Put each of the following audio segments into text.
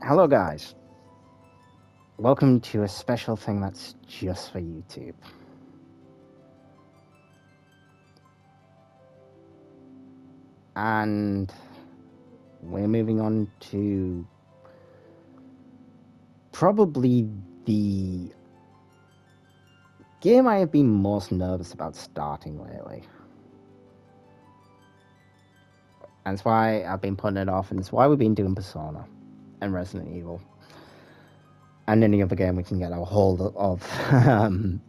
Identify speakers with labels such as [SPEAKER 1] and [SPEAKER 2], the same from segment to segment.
[SPEAKER 1] Hello, guys. Welcome to a special thing that's just for YouTube. And we're moving on to probably the game I have been most nervous about starting lately. And it's why I've been putting it off, and it's why we've been doing Persona and Resident Evil. And any other game we can get our hold of. And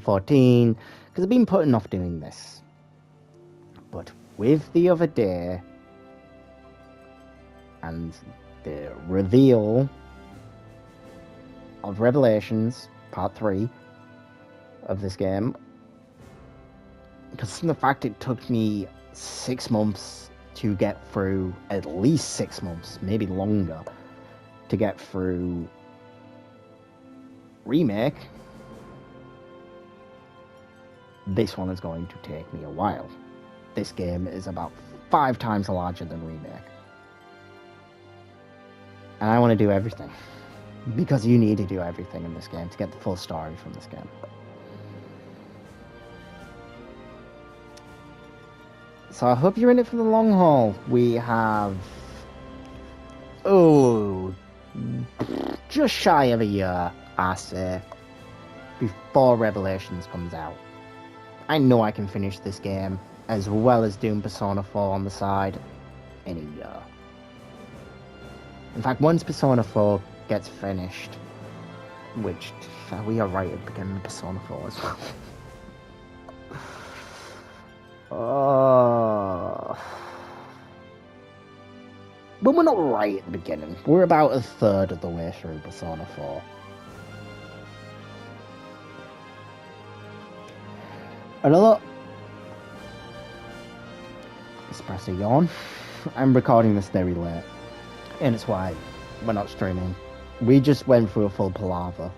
[SPEAKER 1] 14, because I've been putting off doing this. But with the other day and the reveal of Revelations Part 3 of this game, because the fact it took me 6 months to get through, at least 6 months, maybe longer, to get through Remake, this one is going to take me a while. This game is about 5 times larger than Remake. And I want to do everything. Because you need to do everything in this game to get the full story from this game. So I hope you're in it for the long haul. We have... just shy of a year, I say, before Revelations comes out. I know I can finish this game, as well as doing Persona 4 on the side, in a year. In fact, once Persona 4 gets finished, which we are right at the beginning of Persona 4 as well. But we're not right at the beginning. We're about a third of the way through Persona 4. Another espresso yawn. I'm recording this very late, and it's why we're not streaming. We just went through a full palaver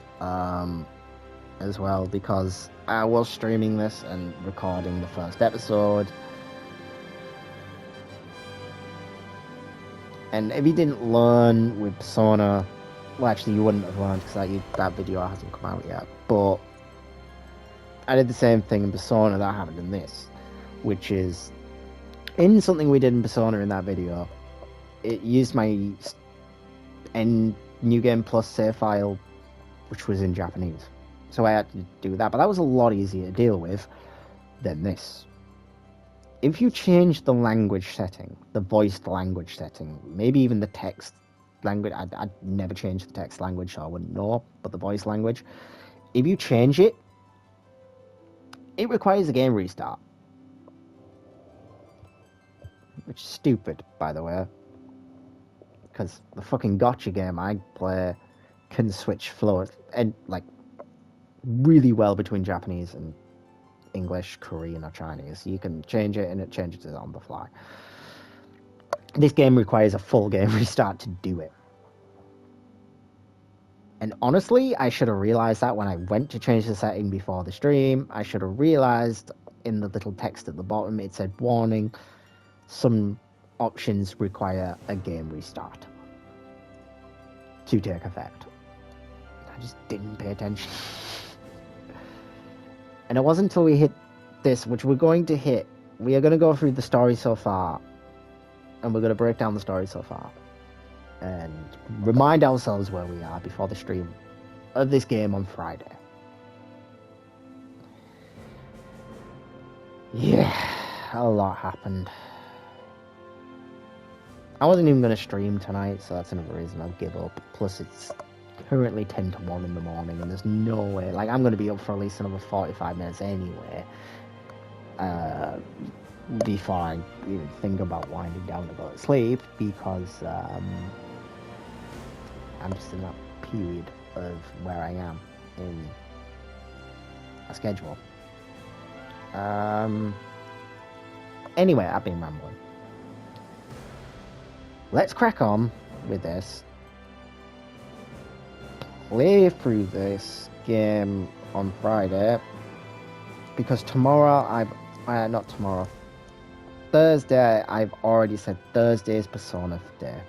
[SPEAKER 1] as well, because I was streaming this and recording the first episode. And if you didn't learn with Persona, well, actually you wouldn't have learned because that video hasn't come out yet, but I did the same thing in Persona that happened in this, which is, in something we did in Persona in that video, it used my New Game Plus save file, which was in Japanese. So I had to do that, but that was a lot easier to deal with than this. If you change the language setting, the voiced language setting, maybe even the text language, I'd never change the text language, so I wouldn't know, but the voice language, if you change it, it requires a game restart. Which is stupid, by the way. Because the fucking gotcha game I play can switch flow and like really well between Japanese and English, Korean, or Chinese. You can change it and it changes it on the fly. This game requires a full game restart to do it. And honestly, I should have realized that when I went to change the setting before the stream. I should have realized in the little text at the bottom it said warning, some options require a game restart to take effect. I just didn't pay attention. And it wasn't until we hit this, which we're going to hit. We are going to go through the story so far, and we're going to break down the story so far, and remind ourselves where we are before the stream of this game on Friday. Yeah, a lot happened. I wasn't even going to stream tonight, so that's another reason I'll give up. Plus, it's currently 10 to 1 in the morning, and there's no way. Like, I'm going to be up for at least another 45 minutes anyway. Before I even think about winding down to go to sleep, because I'm just in that period of where I am in a schedule. Anyway, I've been rambling. Let's crack on with this. Play through this game on Friday, because tomorrow not tomorrow, Thursday, I've already said Thursday is Persona Day.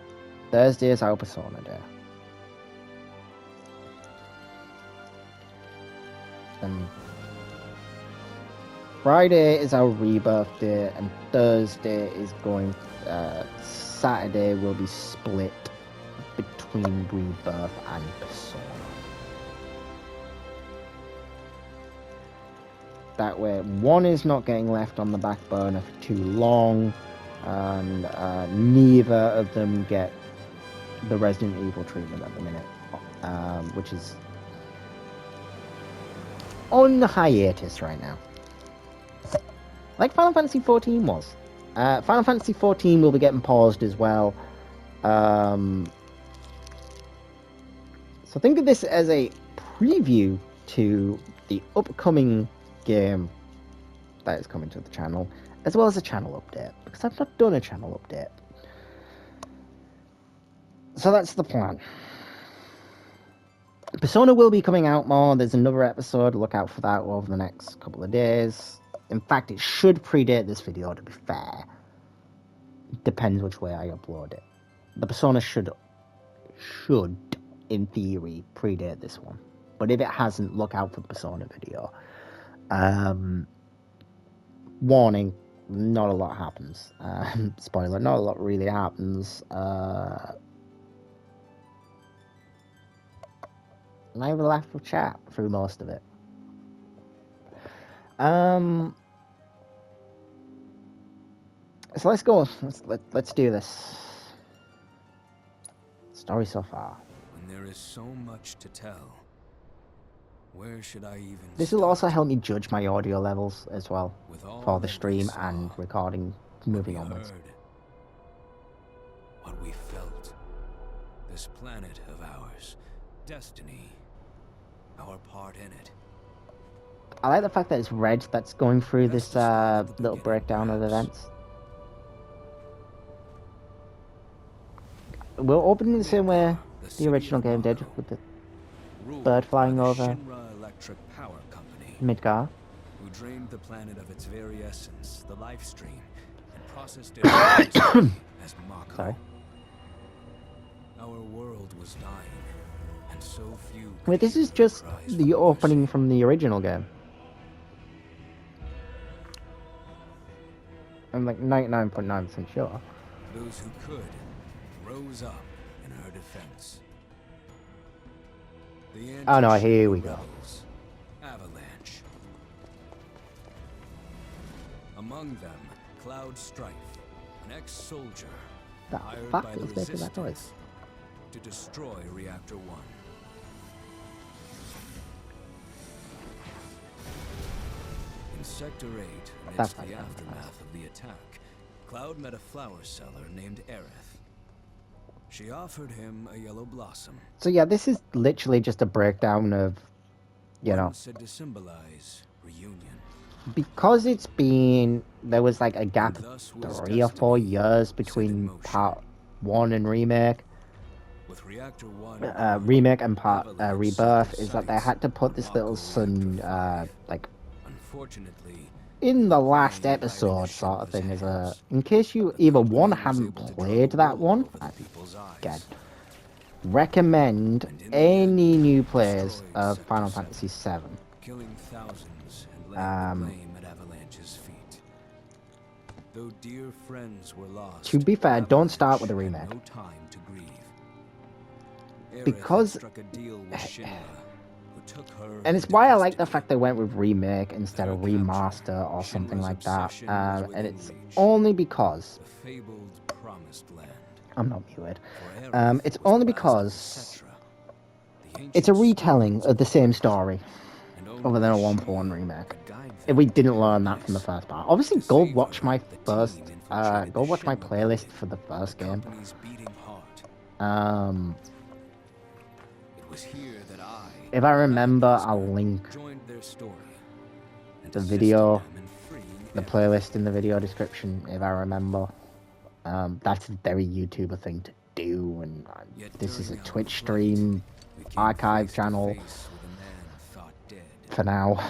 [SPEAKER 1] Thursday is our Persona Day. And Friday is our rebirth day, and Thursday is going. Saturday will be split between rebirth and Persona. That way, one is not getting left on the back burner for too long, and neither of them get the Resident Evil treatment at the minute, which is on hiatus right now. Like Final Fantasy XIV was. Final Fantasy XIV will be getting paused as well. So think of this as a preview to the upcoming game that is coming to the channel, as well as a channel update, because I've not done a channel update. So that's the plan. Persona will be coming out more. There's another episode. Look out for that over the next couple of days. In fact, it should predate this video, to be fair. It depends which way I upload it. The Persona should, in theory, predate this one. But if it hasn't, look out for the Persona video. Warning, not a lot happens. Spoiler, not a lot really happens. And I have a laugh of chat through most of it. So let's go. Let's do this. Story so far.
[SPEAKER 2] When there is so much to tell, where should I even
[SPEAKER 1] This will also help me judge my audio levels as well for the stream and recording moving onwards.
[SPEAKER 2] What we felt, this planet of ours, destiny, our part in it.
[SPEAKER 1] I like the fact that it's red that's going through this little breakdown of events. We're opening the same way the original game did, with the bird flying over Midgar.
[SPEAKER 2] Who drained the planet of its very essence, the life stream, and processed it as Mako.
[SPEAKER 1] Sorry.
[SPEAKER 2] Our world was dying, and so few.
[SPEAKER 1] Wait, this is just the opening from the original game. I'm like 99.9% sure.
[SPEAKER 2] Those who could rose up in her defense.
[SPEAKER 1] Oh no, here we go.
[SPEAKER 2] Avalanche. Among them, Cloud Strife, an ex-soldier hired by the Resistance to destroy Reactor 1. In Sector 8, amidst the aftermath of the attack, Cloud met a flower seller named Aerith. She offered him a yellow blossom.
[SPEAKER 1] So yeah, this is literally just a breakdown of, you know,
[SPEAKER 2] said to symbolize reunion.
[SPEAKER 1] Because it's been, there was like a gap of 3 or 4 years between part 1 and remake.
[SPEAKER 2] With Reactor 1,
[SPEAKER 1] remake and part rebirth, is that they had to put this little son, like,
[SPEAKER 2] unfortunately,
[SPEAKER 1] in the last episode sort of thing, as a, in case you either one haven't played that one, again, recommend any new players of Final Fantasy VII.
[SPEAKER 2] Killing thousands and laying the blame at Avalanche's feet. Though dear friends were lost,
[SPEAKER 1] To be fair, don't start with a remake.
[SPEAKER 2] no time to grieve.
[SPEAKER 1] Because
[SPEAKER 2] struck a deal with Shinra, who took her
[SPEAKER 1] and it's why I like the fact they went with remake instead of remaster or something like that. And it's only because
[SPEAKER 2] the fabled promised land.
[SPEAKER 1] I'm not muted. It's only because it's a retelling of the same story, other than a 1-for-1 remake. If we didn't learn that from the first part, obviously go watch my first, go watch my playlist for the first game. If I remember, I'll link the video, the playlist in the video description, if I remember. That's a very YouTuber thing to do, and this is a Twitch stream, archive channel, for now.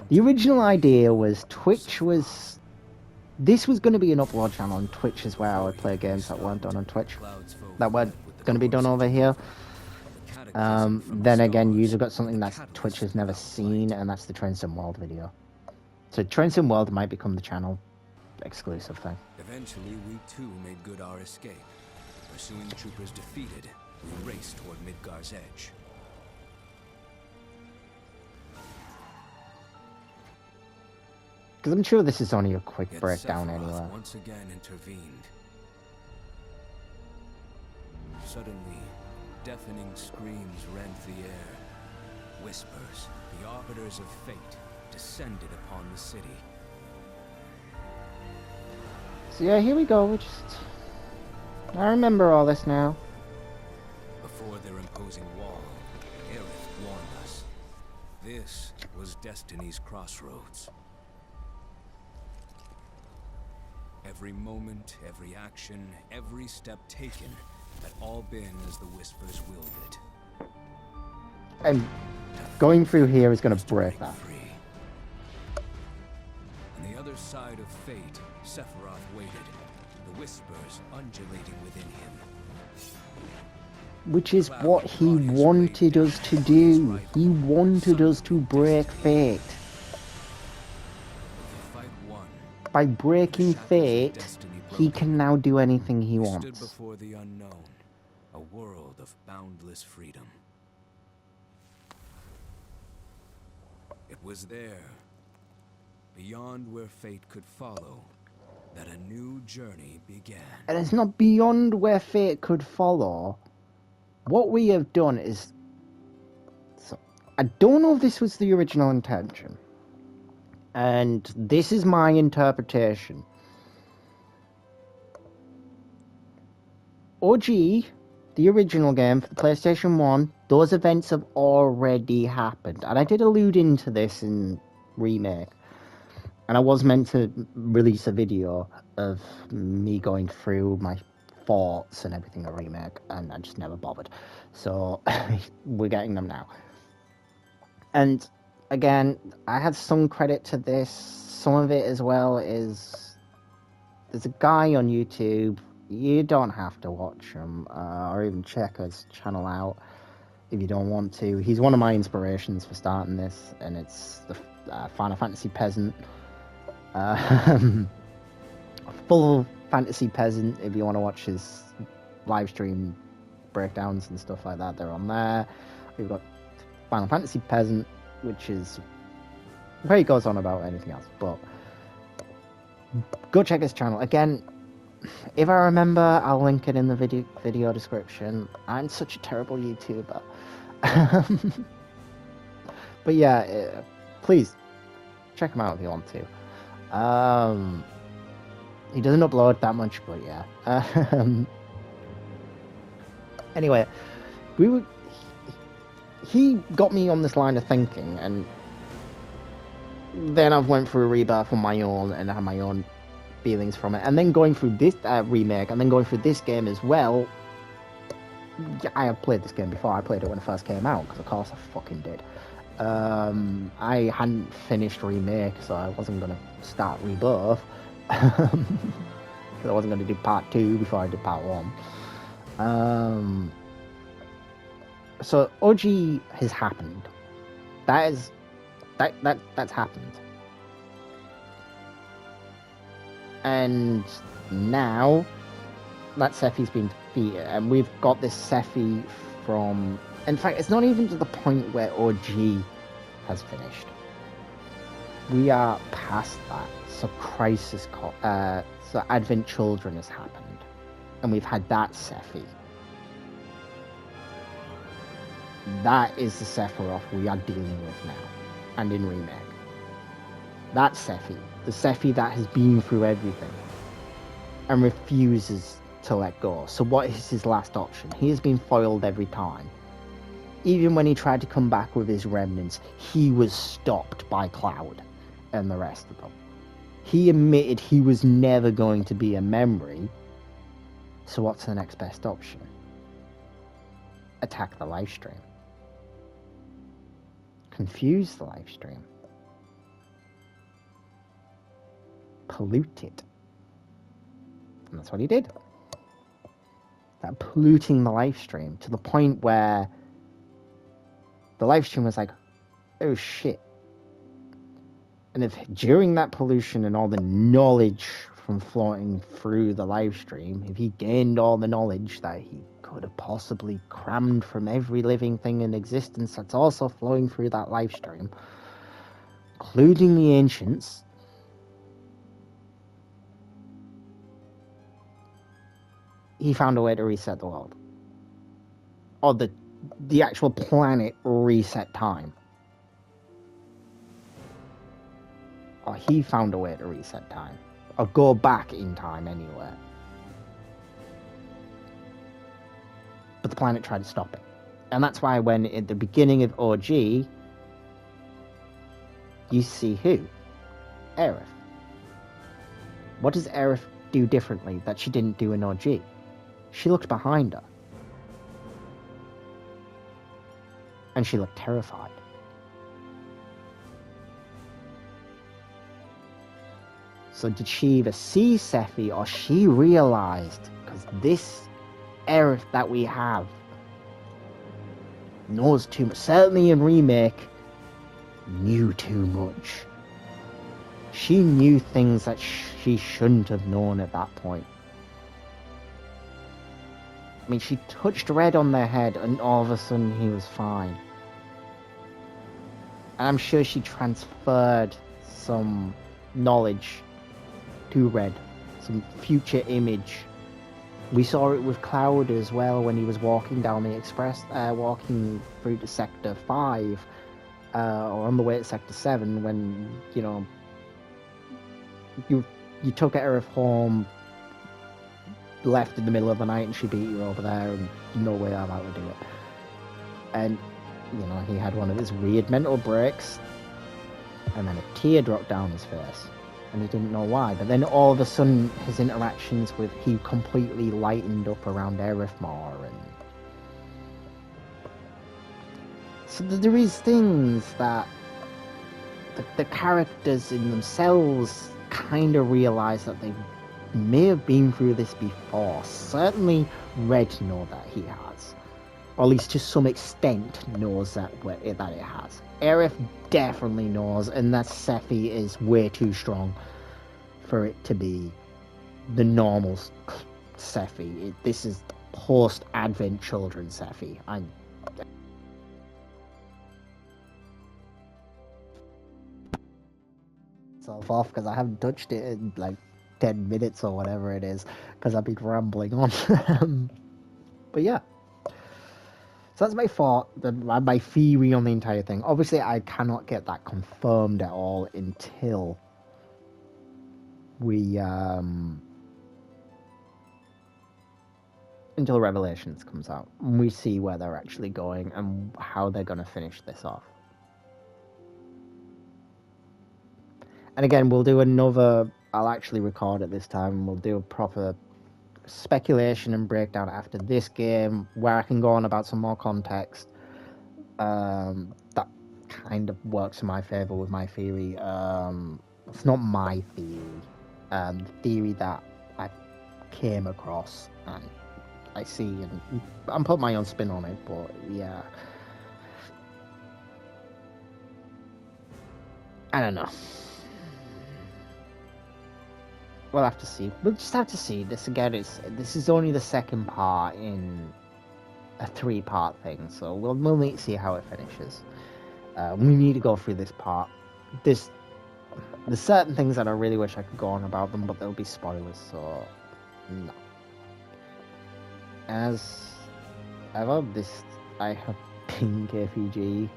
[SPEAKER 1] The original idea was this was going to be an upload channel, and Twitch is where I would play games that weren't done on Twitch, that weren't going to be done over here. Then again, you've got something that Twitch has never seen, and that's the Train Sim World video. So Train Sim World might become the channel exclusive thing.
[SPEAKER 2] Eventually, we too made good our escape. Pursuing troopers defeated, we raced toward Midgar's edge.
[SPEAKER 1] Because I'm sure this is only a quick
[SPEAKER 2] Yet
[SPEAKER 1] breakdown
[SPEAKER 2] Sephiroth
[SPEAKER 1] anyway.
[SPEAKER 2] once again intervened. Suddenly, deafening screams rent the air. Whispers, the arbiters of fate, descended upon the city.
[SPEAKER 1] So yeah, here we go. I remember all this now.
[SPEAKER 2] Before their imposing wall, Aerith warned us. This was destiny's crossroads. Every moment, every action, every step taken had all been as the Whispers willed it.
[SPEAKER 1] And going through here is going to break that.
[SPEAKER 2] Free. On the other side of fate, Sephiroth waited, the Whispers undulating within him.
[SPEAKER 1] Which is what he wanted us to do. He wanted us to break fate. By breaking fate, he can now do anything he wants.
[SPEAKER 2] Stood before the unknown, a world of boundless freedom. It was there, beyond where fate could follow, that a new journey began.
[SPEAKER 1] And it's not beyond where fate could follow. What we have done is... So, I don't know if this was the original intention. And this is my interpretation. OG, the original game for the PlayStation 1, those events have already happened. And I did allude into this in Remake. And I was meant to release a video of me going through my thoughts and everything in Remake. And I just never bothered. So, we're getting them now. And... Again, I had some credit to this. Some of it as well is... There's a guy on YouTube. You don't have to watch him or even check his channel out if you don't want to. He's one of my inspirations for starting this, and it's the Final Fantasy Peasant. Full Fantasy Peasant, if you want to watch his live stream breakdowns and stuff like that, they're on there. We've got Final Fantasy Peasant, which is where he goes on about anything else, but go check his channel. Again, if I remember, I'll link it in the video description. I'm such a terrible YouTuber. But yeah, please check him out if you want to. He doesn't upload that much, but yeah. Anyway, he got me on this line of thinking, and then I've went through a rebirth on my own and had my own feelings from it, and then going through this remake, and then going through this game as well. Yeah, I have played this game before. I played it when it first came out, because of course I fucking did. I hadn't finished remake, so I wasn't going to start rebirth. Because I wasn't going to do part 2 before I did part 1. So OG has happened. That's happened. And now that Sephi's been defeated, and we've got this Sephi from... In fact, it's not even to the point where OG has finished. We are past that. So Crisis... so Advent Children has happened. And we've had that Sephi. That is the Sephiroth we are dealing with now. And in Remake. That Sephi. The Sephi that has been through everything. And refuses to let go. So what is his last option? He has been foiled every time. Even when he tried to come back with his remnants, he was stopped by Cloud and the rest of them. He admitted he was never going to be a memory. So what's the next best option? Attack the livestream. Confuse the livestream. Pollute it. And that's what he did. That polluting the livestream to the point where the live stream was like, oh shit. And if during that pollution and all the knowledge from floating through the live stream, if he gained all the knowledge that he could have possibly crammed from every living thing in existence that's also flowing through that live stream, including the ancients, he found a way to reset the world. Or the actual planet reset time. Or he found a way to reset time. Or go back in time anywhere. But the planet tried to stop it. And that's why when at the beginning of OG, you see who? Aerith. What does Aerith do differently that she didn't do in OG? She looked behind her. And she looked terrified. So did she either see Sephi or she realized, because this Aerith that we have knows too much, certainly in Remake, knew too much. She knew things that she shouldn't have known at that point. I mean, she touched Red on the head and all of a sudden he was fine. And I'm sure she transferred some knowledge to Red, some future image. We saw it with Cloud as well when he was walking down the express, walking through to Sector 5, or on the way to Sector 7 when, you know, you took Aerith home, left in the middle of the night and she beat you over there and no way I'm out to do it. And, you know, he had one of his weird mental breaks and then a tear dropped down his face. And he didn't know why, but then all of a sudden his interactions with he completely lightened up around Aerith more, and so there is things that the characters in themselves kind of realize that they may have been through this before. Certainly Red knows that he has, or at least to some extent knows that it has. Aerith definitely knows, and that Sephi is way too strong for it to be the normal Sephi. This is post-Advent Children Sephi. I'm myself off because I haven't touched it in like 10 minutes or whatever it is, because I've been rambling on. But yeah. So that's my thought, my theory on the entire thing. Obviously, I cannot get that confirmed at all until we, until Revelations comes out. And we see where they're actually going and how they're going to finish this off. And again, we'll do another, I'll actually record it this time, and we'll do a proper speculation and breakdown after this game where I can go on about some more context that kind of works in my favor with my theory. It's not my theory, the theory that I came across and I see, and I'm putting my own spin on it, but yeah, I don't know. We'll have to see. We'll just have to see. This again, this is only the second part in a 3-part thing, so we'll need to see how it finishes. We need to go through this part. There's certain things that I really wish I could go on about them, but there'll be spoilers, so no. As ever, I have been KPG,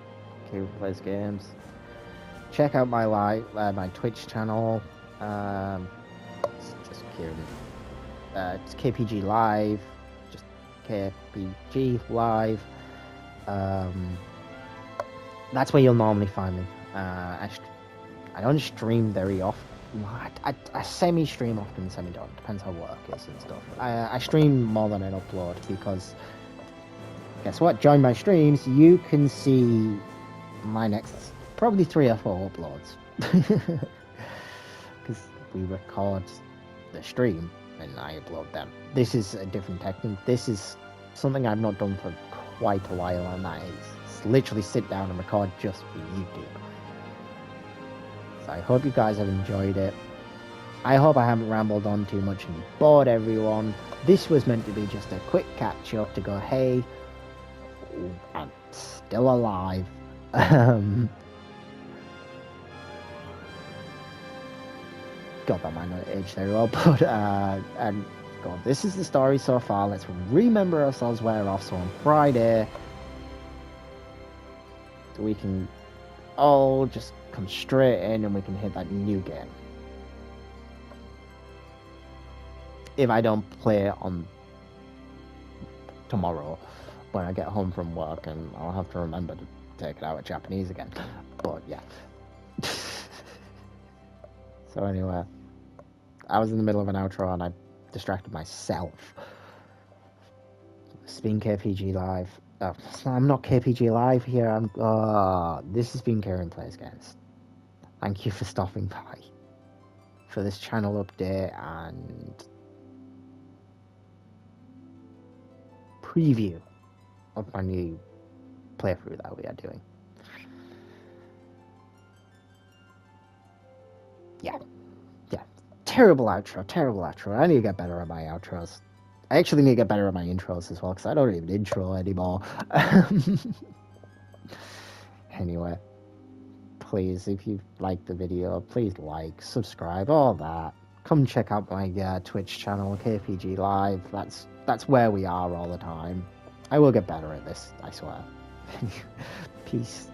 [SPEAKER 1] K Plays Games. Check out my my Twitch channel. It's KPG Live, just KPG Live. That's where you'll normally find me. I don't stream very often. I semi-stream often, semi-don't. Depends how work is and stuff. I stream more than I upload because, guess what? Join my streams, you can see my next probably 3 or 4 uploads. Because we record the stream and I upload them. This is a different technique. This is something I've not done for quite a while, and that is literally sit down and record just for YouTube. So I hope you guys have enjoyed it. I hope I haven't rambled on too much and bored everyone. This was meant to be just a quick catch up to go, hey, I'm still alive. God, that might not age very well, but and God, this is the story so far. Let's remember ourselves where we're off. So on Friday, we can all just come straight in and we can hit that new game. If I don't play on tomorrow when I get home from work, and I'll have to remember to take it out with Japanese again. But yeah. So anyway, I was in the middle of an outro and I distracted myself. It's been KPG Live. Oh, I'm not KPG Live here. This has been Kieran Plays Games. Thank you for stopping by for this channel update and preview of my new playthrough that we are doing. Yeah. Terrible outro. I need to get better at my outros. I actually need to get better at my intros as well, because I don't even intro anymore. Anyway, please, if you liked the video, please like, subscribe, all that. Come check out my Twitch channel, KPG Live. That's where we are all the time. I will get better at this, I swear. Peace.